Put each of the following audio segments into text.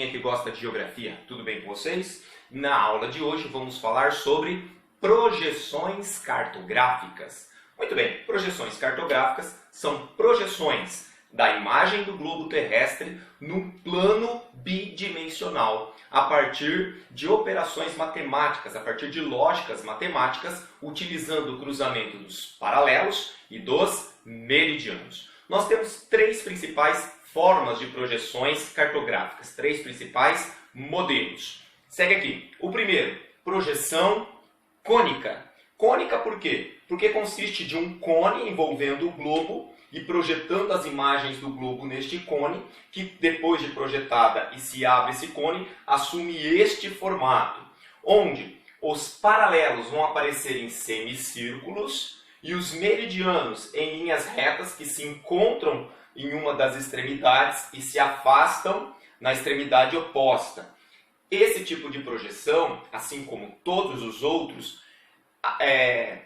turminha que gosta de geografia, tudo bem com vocês? Na aula de hoje vamos falar sobre projeções cartográficas. Muito bem, projeções cartográficas são projeções da imagem do globo terrestre num plano bidimensional, a partir de operações matemáticas, a partir de lógicas matemáticas, utilizando o cruzamento dos paralelos e dos meridianos. Nós temos três principais formas de projeções cartográficas, três principais modelos. Segue aqui. O primeiro, projeção cônica. Cônica por quê? Porque consiste de um cone envolvendo o globo e projetando as imagens do globo neste cone, que depois de projetada e se abre esse cone, assume este formato, onde os paralelos vão aparecer em semicírculos e os meridianos em linhas retas que se encontram em uma das extremidades e se afastam na extremidade oposta. Esse tipo de projeção, assim como todos os outros,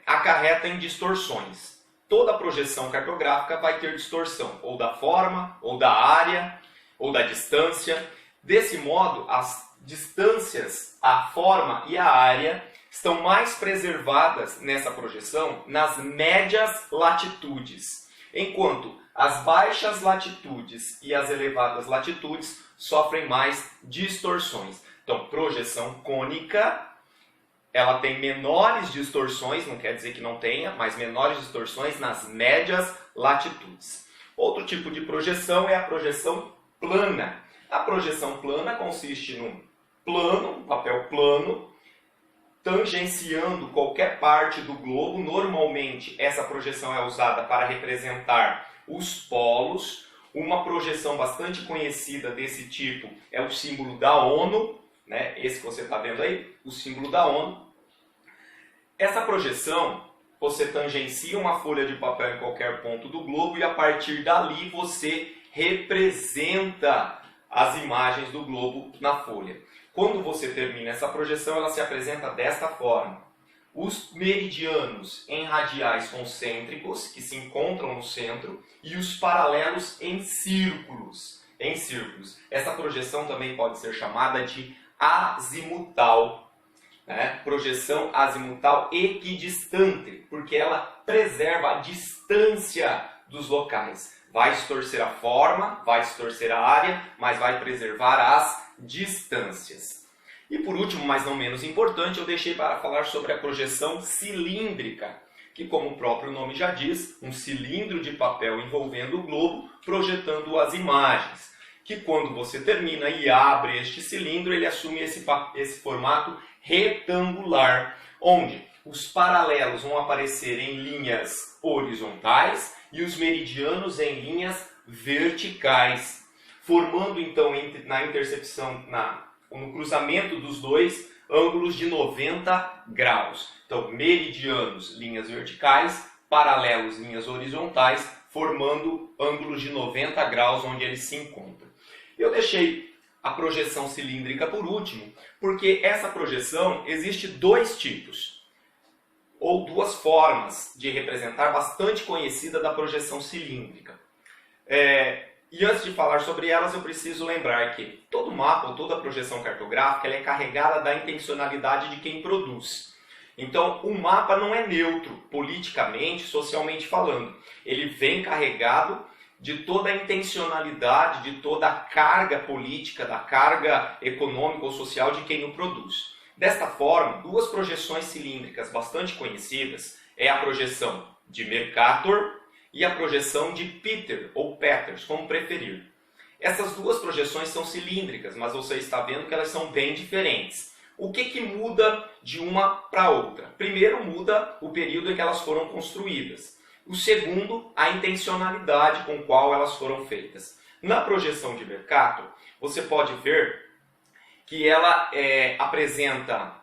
acarreta em distorções. Toda projeção cartográfica vai ter distorção, ou da forma, ou da área, ou da distância. Desse modo, as distâncias, a forma e a área estão mais preservadas nessa projeção nas médias latitudes, enquanto as baixas latitudes e as elevadas latitudes sofrem mais distorções. Então, projeção cônica, ela tem menores distorções, não quer dizer que não tenha, mas menores distorções nas médias latitudes. Outro tipo de projeção é a projeção plana. A projeção plana consiste num plano, um papel plano, tangenciando qualquer parte do globo. Normalmente, essa projeção é usada para representar os polos. Uma projeção bastante conhecida desse tipo é o símbolo da ONU, né? Esse que você está vendo aí, o símbolo da ONU. Essa projeção, você tangencia uma folha de papel em qualquer ponto do globo e a partir dali você representa as imagens do globo na folha. Quando você termina essa projeção, ela se apresenta desta forma. Os meridianos em radiais concêntricos, que se encontram no centro, e os paralelos em círculos. Essa projeção também pode ser chamada de azimutal. Projeção azimutal equidistante, porque ela preserva a distância dos locais. Vai distorcer a forma, vai distorcer a área, mas vai preservar as distâncias. E por último, mas não menos importante, eu deixei para falar sobre a projeção cilíndrica, que como o próprio nome já diz, um cilindro de papel envolvendo o globo, projetando as imagens. Que quando você termina e abre este cilindro, ele assume esse formato retangular, onde os paralelos vão aparecer em linhas horizontais e os meridianos em linhas verticais, formando então na interseção, no cruzamento dos dois, ângulos de 90 graus. Então, meridianos, linhas verticais, paralelos, linhas horizontais, formando ângulos de 90 graus onde eles se encontram. Eu deixei a projeção cilíndrica por último, porque essa projeção existe dois tipos, ou duas formas de representar bastante conhecida da projeção cilíndrica. E antes de falar sobre elas, eu preciso lembrar que todo mapa ou toda projeção cartográfica ela é carregada da intencionalidade de quem produz. Então, o mapa não é neutro, politicamente, socialmente falando. Ele vem carregado de toda a intencionalidade, de toda a carga política, da carga econômica ou social de quem o produz. Desta forma, duas projeções cilíndricas bastante conhecidas é a projeção de Mercator e a projeção de Peter, ou Peters, como preferir. Essas duas projeções são cilíndricas, mas você está vendo que elas são bem diferentes. O que muda de uma para outra? Primeiro, muda o período em que elas foram construídas. O segundo, a intencionalidade com qual elas foram feitas. Na projeção de Mercator, você pode ver que ela apresenta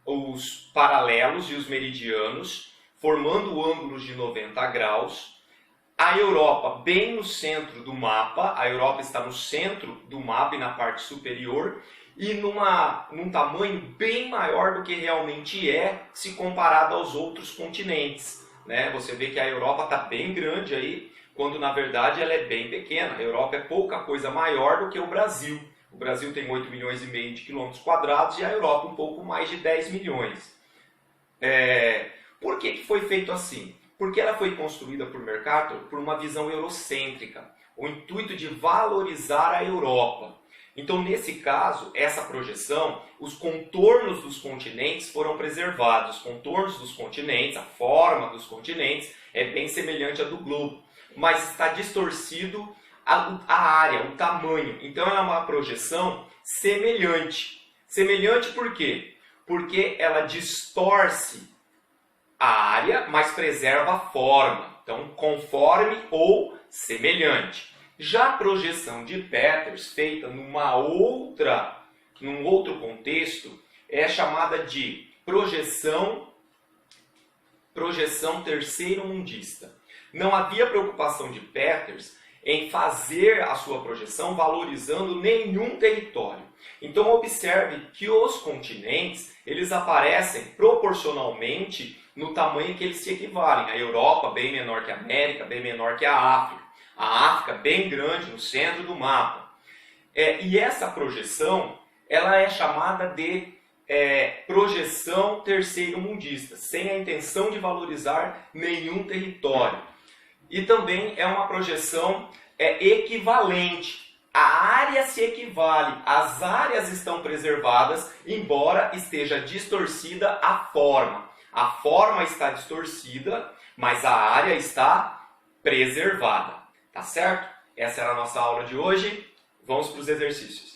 os paralelos e os meridianos, formando ângulos de 90 graus. A Europa bem no centro do mapa, a Europa está no centro do mapa e na parte superior, e num tamanho bem maior do que realmente é se comparado aos outros continentes. Você vê que a Europa está bem grande aí, quando na verdade ela é bem pequena. A Europa é pouca coisa maior do que o Brasil. O Brasil tem 8 milhões e meio de quilômetros quadrados e a Europa um pouco mais de 10 milhões. Por que foi feito assim? Porque ela foi construída por Mercator por uma visão eurocêntrica, o intuito de valorizar a Europa. Então, nesse caso, essa projeção, os contornos dos continentes foram preservados. Os contornos dos continentes, a forma dos continentes, é bem semelhante à do globo, mas está distorcido a área, o tamanho. Então, ela é uma projeção semelhante. Semelhante por quê? Porque ela distorce a área, mas preserva a forma. Então, conforme ou semelhante. Já a projeção de Peters, feita num outro contexto, é chamada de projeção terceiro-mundista. Não havia preocupação de Peters em fazer a sua projeção valorizando nenhum território. Então observe que os continentes, eles aparecem proporcionalmente no tamanho que eles se equivalem. A Europa bem menor que a América, bem menor que a África. A África bem grande no centro do mapa. E essa projeção, ela é chamada de projeção terceiro-mundista, sem a intenção de valorizar nenhum território. E também é uma projeção equivalente. A área se equivale, as áreas estão preservadas, embora esteja distorcida a forma. A forma está distorcida, mas a área está preservada. Tá certo? Essa era a nossa aula de hoje. Vamos para os exercícios.